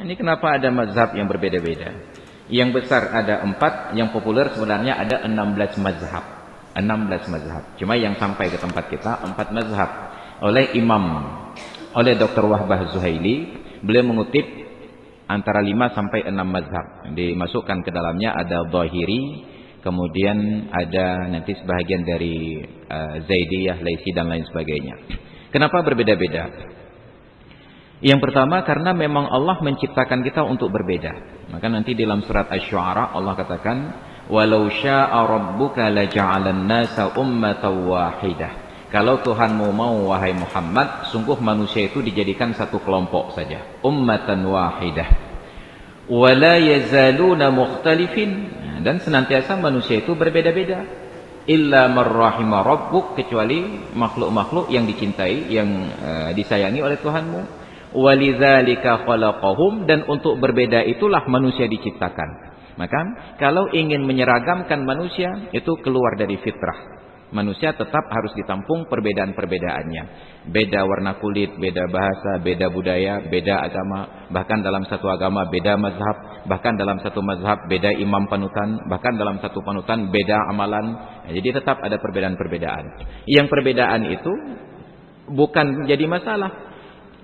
Ini kenapa ada mazhab yang berbeda-beda? Yang besar ada 4, yang populer sebenarnya ada 16 mazhab. 16 mazhab. Cuma yang sampai ke tempat kita 4 mazhab. Oleh Dr. Wahbah Zuhaili, beliau mengutip antara 5 sampai 6 mazhab. Dimasukkan ke dalamnya ada Zahiri, kemudian ada nanti sebahagian dari Zaidiyah, Laisi dan lain sebagainya. Kenapa berbeda-beda? Yang pertama karena memang Allah menciptakan kita untuk berbeda. Maka nanti dalam surat Asy-Syu'ara Allah katakan, "Walau syaa rabbuka laja'alan nasa ummatan wahidah." Kalau Tuhanmu mau wahai Muhammad, sungguh manusia itu dijadikan satu kelompok saja, ummatan wahidah. Wa la yazaluna mukhtalifin, dan senantiasa manusia itu berbeda-beda. Illa man rahima rabbuk, kecuali makhluk-makhluk yang dicintai, yang disayangi oleh Tuhanmu. Walidzalika khalaqahum, dan untuk berbeda itulah manusia diciptakan. Maka kalau ingin menyeragamkan manusia, itu keluar dari fitrah. Manusia tetap harus ditampung perbedaan-perbedaannya. Beda warna kulit, beda bahasa, beda budaya, beda agama. Bahkan dalam satu agama beda mazhab. Bahkan dalam satu mazhab beda imam panutan. Bahkan dalam satu panutan beda amalan. Jadi tetap ada perbedaan-perbedaan. Yang perbedaan itu bukan jadi masalah.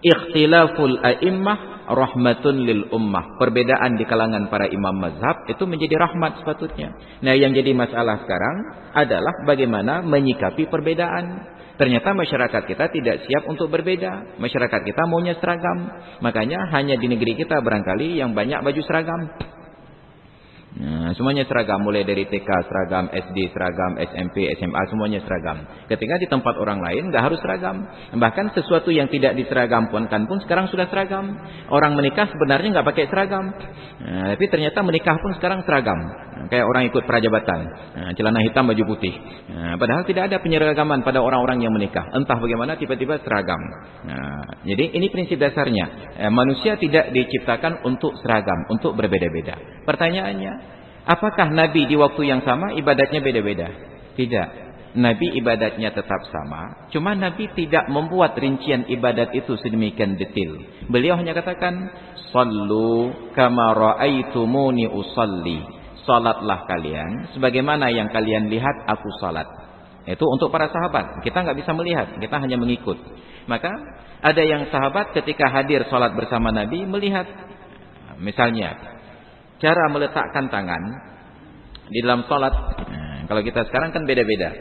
Ikhtilaful a'immah rahmatun lil ummah. Perbedaan di kalangan para imam mazhab itu menjadi rahmat sepatutnya. Nah, yang jadi masalah sekarang adalah bagaimana menyikapi perbedaan. Ternyata masyarakat kita tidak siap untuk berbeda. Masyarakat kita maunya seragam. Makanya hanya di negeri kita barangkali yang banyak baju seragam. Nah, semuanya seragam, mulai dari TK seragam, SD seragam, SMP, SMA, semuanya seragam. Ketika di tempat orang lain nggak harus seragam. Bahkan sesuatu yang tidak diseragamkan pun sekarang sudah seragam. Orang menikah sebenarnya nggak pakai seragam, tapi ternyata menikah pun sekarang seragam. Kayak orang ikut prajabatan, celana hitam baju putih. Padahal tidak ada penyeragaman pada orang-orang yang menikah. Entah bagaimana tiba-tiba seragam. Jadi ini prinsip dasarnya. Manusia tidak diciptakan untuk seragam, untuk berbeda-beda. Pertanyaannya, apakah Nabi di waktu yang sama ibadatnya beda-beda? Tidak. Nabi ibadatnya tetap sama. Cuma Nabi tidak membuat rincian ibadat itu sedemikian detail. Beliau hanya katakan, "Shallu kama ra'aitumuni usalli." Salatlah kalian sebagaimana yang kalian lihat aku salat. Itu untuk para sahabat. Kita nggak bisa melihat, kita hanya mengikut. Maka ada yang sahabat ketika hadir salat bersama Nabi melihat, misalnya cara meletakkan tangan di dalam salat. Kalau kita sekarang kan beda-beda.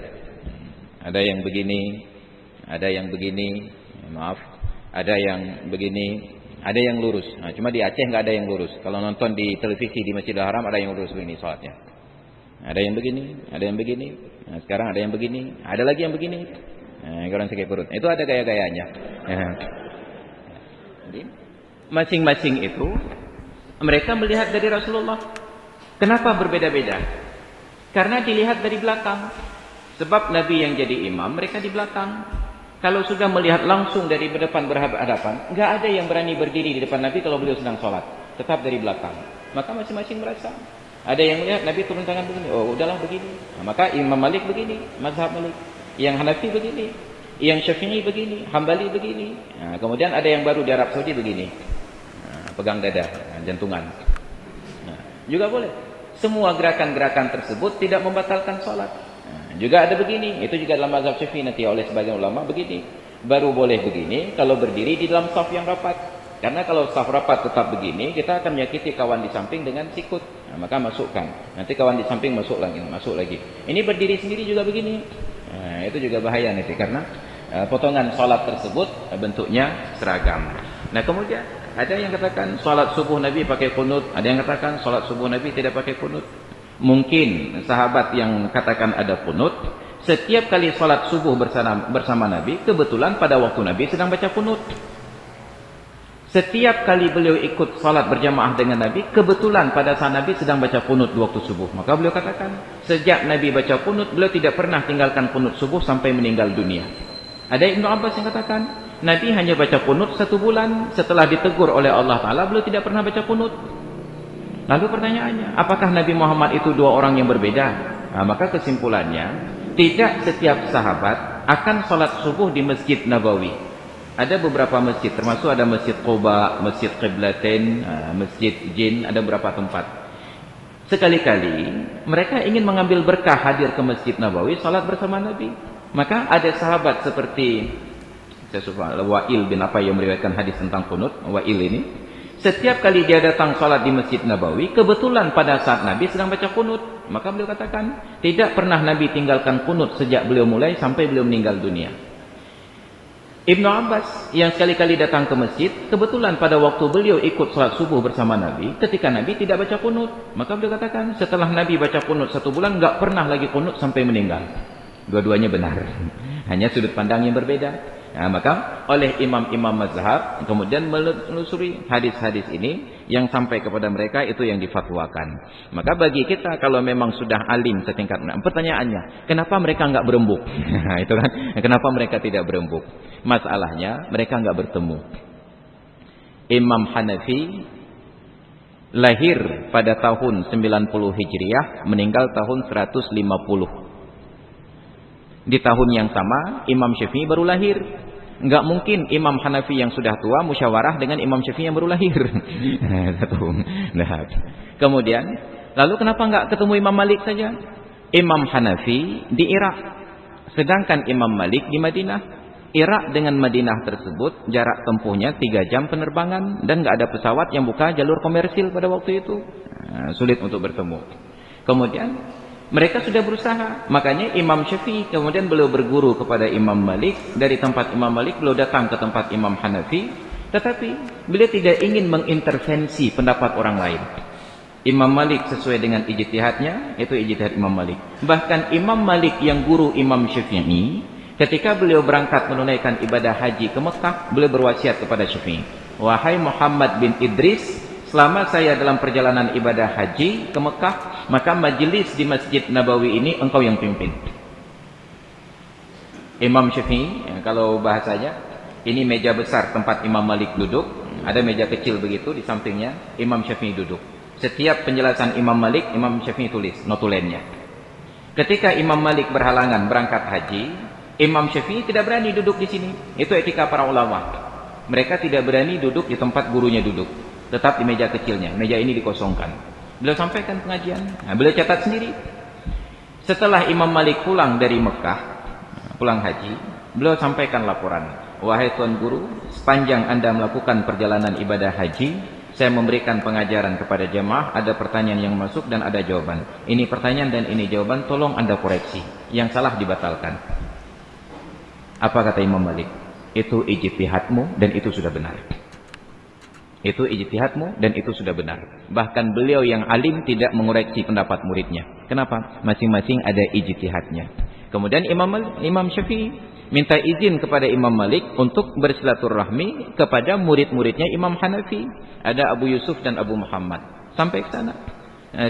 Ada yang begini, ada yang begini, maaf, ada yang begini, ada yang lurus. Nah, cuma di Aceh nggak ada yang lurus. Kalau nonton di televisi di Masjidil Haram ada yang lurus begini salatnya. Ada yang begini, ada yang begini. Nah, sekarang ada yang begini, ada lagi yang begini. Nah, orang sakit perut. Itu ada gaya-gayanya. Jadi masing-masing itu mereka melihat dari Rasulullah. Kenapa berbeda-beda? Karena dilihat dari belakang. Sebab Nabi yang jadi imam, mereka di belakang. Kalau sudah melihat langsung dari depan berhadapan, nggak ada yang berani berdiri di depan Nabi kalau beliau sedang sholat. Tetap dari belakang. Maka masing-masing merasa. Ada yang melihat Nabi turun tangan begini. Oh, udahlah begini. Nah, maka Imam Malik begini. Mazhab Malik. Yang Hanafi begini. Yang Syafi'i begini. Hambali begini. Nah, kemudian ada yang baru di Arab Saudi begini. Nah, pegang dada. Jantungan. Nah, juga boleh. Semua gerakan-gerakan tersebut tidak membatalkan sholat. Juga ada begini, itu juga dalam mazhab Syafi'i nanti oleh sebagian ulama begini. Baru boleh begini kalau berdiri di dalam saf yang rapat. Karena kalau saf rapat tetap begini, kita akan menyakiti kawan di samping dengan sikut. Nah, maka masukkan. Nanti kawan di samping masuk lagi. Ini berdiri sendiri juga begini. Nah, itu juga bahaya nanti karena potongan sholat tersebut bentuknya seragam. Nah, kemudian ada yang katakan sholat subuh Nabi pakai kunut, ada yang katakan sholat subuh Nabi tidak pakai kunut. Mungkin sahabat yang katakan ada kunut, setiap kali sholat subuh bersama Nabi, kebetulan pada waktu Nabi sedang baca kunut. Setiap kali beliau ikut sholat berjamaah dengan Nabi, kebetulan pada saat Nabi sedang baca kunut di waktu subuh. Maka beliau katakan, sejak Nabi baca kunut, beliau tidak pernah tinggalkan kunut subuh sampai meninggal dunia. Ada Ibnu Abbas yang katakan, Nabi hanya baca kunut 1 bulan, setelah ditegur oleh Allah Ta'ala, beliau tidak pernah baca kunut. Lalu pertanyaannya, apakah Nabi Muhammad itu 2 orang yang berbeda? Nah, maka kesimpulannya, tidak setiap sahabat akan sholat subuh di Masjid Nabawi. Ada beberapa masjid, termasuk ada Masjid Quba, Masjid Qiblatain, Masjid Jin, ada beberapa tempat. Sekali-kali mereka ingin mengambil berkah hadir ke Masjid Nabawi, salat bersama Nabi. Maka ada sahabat seperti Wa'il bin apa yang meriwayatkan hadis tentang kunut. Wa'il ini setiap kali dia datang salat di Masjid Nabawi, kebetulan pada saat Nabi sedang baca kunut, maka beliau katakan, tidak pernah Nabi tinggalkan kunut sejak beliau mulai sampai beliau meninggal dunia. Ibnu Abbas yang sekali-kali datang ke masjid, kebetulan pada waktu beliau ikut salat subuh bersama Nabi, ketika Nabi tidak baca kunut, maka beliau katakan, setelah Nabi baca kunut 1 bulan, nggak pernah lagi kunut sampai meninggal. Dua-duanya benar, hanya sudut pandang yang berbeda. Nah, maka oleh imam-imam mazhab kemudian menelusuri hadis-hadis ini yang sampai kepada mereka itu yang difatwakan. Maka bagi kita kalau memang sudah alim setingkat, pertanyaannya, kenapa mereka nggak berembuk? Itu kan, kenapa mereka tidak berembuk? Masalahnya mereka nggak bertemu. Imam Hanafi lahir pada tahun 90 Hijriah, meninggal tahun 150. Di tahun yang sama Imam Syafi'i baru lahir. Enggak mungkin Imam Hanafi yang sudah tua musyawarah dengan Imam Syafi'i yang baru lahir. Nah, kemudian lalu kenapa enggak ketemu Imam Malik saja? Imam Hanafi di Irak, sedangkan Imam Malik di Madinah. Irak dengan Madinah tersebut jarak tempuhnya 3 jam penerbangan dan enggak ada pesawat yang buka jalur komersil pada waktu itu. Sulit untuk bertemu. Kemudian mereka sudah berusaha, makanya Imam Syafi'i kemudian beliau berguru kepada Imam Malik. Dari tempat Imam Malik beliau datang ke tempat Imam Hanafi, tetapi beliau tidak ingin mengintervensi pendapat orang lain. Imam Malik sesuai dengan ijtihadnya, itu ijtihad Imam Malik. Bahkan Imam Malik yang guru Imam Syafi'i, ketika beliau berangkat menunaikan ibadah haji ke Mekah, beliau berwasiat kepada Syafi'i, wahai Muhammad bin Idris, selama saya dalam perjalanan ibadah haji ke Mekah, maka majelis di Masjid Nabawi ini engkau yang pimpin. Imam Syafi'i, kalau bahasanya, ini meja besar tempat Imam Malik duduk, ada meja kecil begitu di sampingnya, Imam Syafi'i duduk. Setiap penjelasan Imam Malik, Imam Syafi'i tulis notulennya. Ketika Imam Malik berhalangan berangkat haji, Imam Syafi'i tidak berani duduk di sini. Itu etika para ulama. Mereka tidak berani duduk di tempat gurunya duduk, tetap di meja kecilnya. Meja ini dikosongkan. Beliau sampaikan pengajian. Nah, beliau catat sendiri. Setelah Imam Malik pulang dari Mekah, pulang haji, beliau sampaikan laporan. Wahai Tuan Guru, sepanjang Anda melakukan perjalanan ibadah haji, saya memberikan pengajaran kepada jemaah, ada pertanyaan yang masuk dan ada jawaban. Ini pertanyaan dan ini jawaban, tolong Anda koreksi. Yang salah dibatalkan. Apa kata Imam Malik? Itu ijtihadmu dan itu sudah benar. Itu ijtihadmu dan itu sudah benar. Bahkan beliau yang alim tidak mengoreksi pendapat muridnya. Kenapa? Masing-masing ada ijtihadnya. Kemudian Imam Syafi'i minta izin kepada Imam Malik untuk bersilaturahmi kepada murid-muridnya Imam Hanafi. Ada Abu Yusuf dan Abu Muhammad. Sampai ke sana.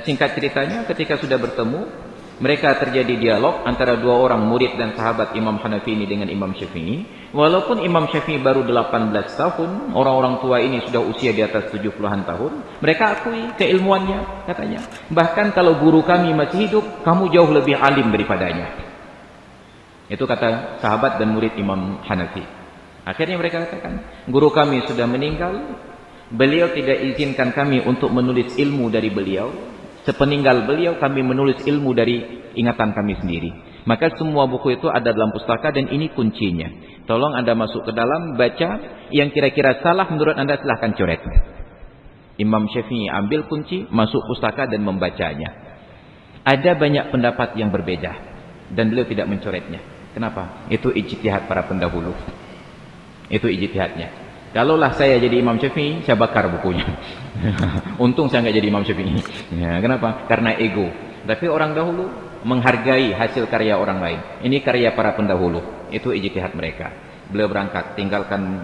Singkat ceritanya, ketika sudah bertemu, mereka terjadi dialog antara 2 orang murid dan sahabat Imam Hanafi ini dengan Imam Syafi'i. Walaupun Imam Syafi'i baru 18 tahun, orang-orang tua ini sudah usia di atas 70-an tahun, mereka akui keilmuannya, katanya. Bahkan kalau guru kami masih hidup, kamu jauh lebih alim daripadanya. Itu kata sahabat dan murid Imam Hanafi. Akhirnya mereka katakan, guru kami sudah meninggal, beliau tidak izinkan kami untuk menulis ilmu dari beliau. Sepeninggal beliau kami menulis ilmu dari ingatan kami sendiri. Maka semua buku itu ada dalam pustaka dan ini kuncinya. Tolong Anda masuk ke dalam, baca, yang kira-kira salah menurut Anda silahkan coret. Imam Syafi'i ambil kunci, masuk pustaka dan membacanya. Ada banyak pendapat yang berbeda dan beliau tidak mencoretnya. Kenapa? Itu ijtihad para pendahulu. Itu ijtihadnya. Kalaulah saya jadi Imam Syafi'i, saya bakar bukunya. Untung saya nggak jadi Imam Syafi'i. Ya, kenapa? Karena ego. Tapi orang dahulu menghargai hasil karya orang lain. Ini karya para pendahulu. Itu ijtihad mereka. Beliau berangkat, tinggalkan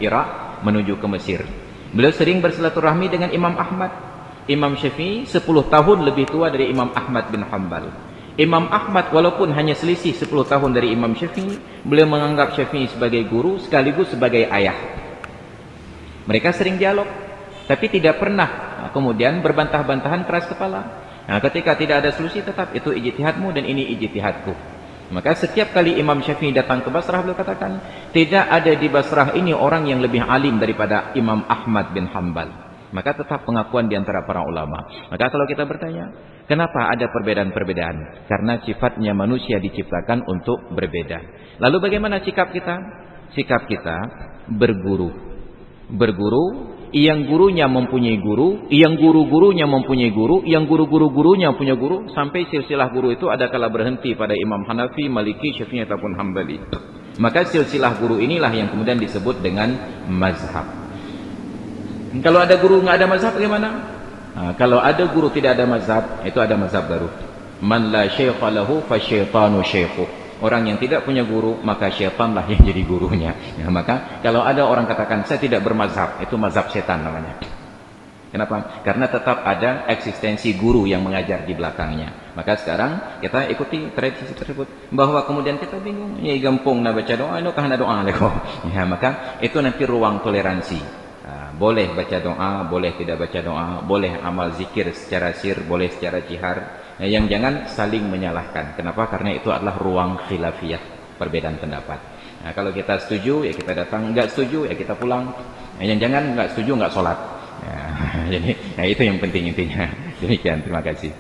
Irak, menuju ke Mesir. Beliau sering bersilaturahmi dengan Imam Ahmad. Imam Syafi'i 10 tahun lebih tua dari Imam Ahmad bin Hanbal. Imam Ahmad walaupun hanya selisih 10 tahun dari Imam Syafi'i, beliau menganggap Syafi'i sebagai guru sekaligus sebagai ayah. Mereka sering dialog, tapi tidak pernah kemudian berbantah-bantahan keras kepala. Nah, ketika tidak ada solusi tetap itu ijtihadmu dan ini ijtihadku. Maka setiap kali Imam Syafi'i datang ke Basrah, beliau katakan, tidak ada di Basrah ini orang yang lebih alim daripada Imam Ahmad bin Hanbal. Maka tetap pengakuan di antara para ulama. Maka kalau kita bertanya, kenapa ada perbedaan-perbedaan? Karena sifatnya manusia diciptakan untuk berbeda. Lalu bagaimana sikap kita? Sikap kita berguru. Berguru, yang gurunya mempunyai guru, yang guru-gurunya mempunyai guru, yang guru-guru-gurunya punya guru, sampai silsilah guru itu ada kala berhenti pada Imam Hanafi, Maliki, Syafi'i ataupun Hambali. Maka silsilah guru inilah yang kemudian disebut dengan mazhab. Kalau ada guru nggak ada mazhab bagaimana? Nah, kalau ada guru tidak ada mazhab, itu ada mazhab baru. Man la syaikha lahu fa syaitanu syaikhu. Orang yang tidak punya guru, maka syaitanlah yang jadi gurunya. Ya, maka kalau ada orang katakan saya tidak bermazhab, itu mazhab setan namanya. Kenapa? Karena tetap ada eksistensi guru yang mengajar di belakangnya. Maka sekarang kita ikuti tradisi tersebut. Bahwa kemudian kita bingung, ya gampung nak baca doa, itu kahana doa leko. Ya, maka itu nanti ruang toleransi. Boleh baca doa, boleh tidak baca doa, boleh amal zikir secara sir, boleh secara jihar. Yang jangan saling menyalahkan. Kenapa? Karena itu adalah ruang khilafiyah, perbedaan pendapat. Nah, kalau kita setuju, ya kita datang. Enggak setuju, ya kita pulang. Yang jangan enggak setuju, enggak sholat. Ya, jadi itu yang penting intinya. Demikian, terima kasih.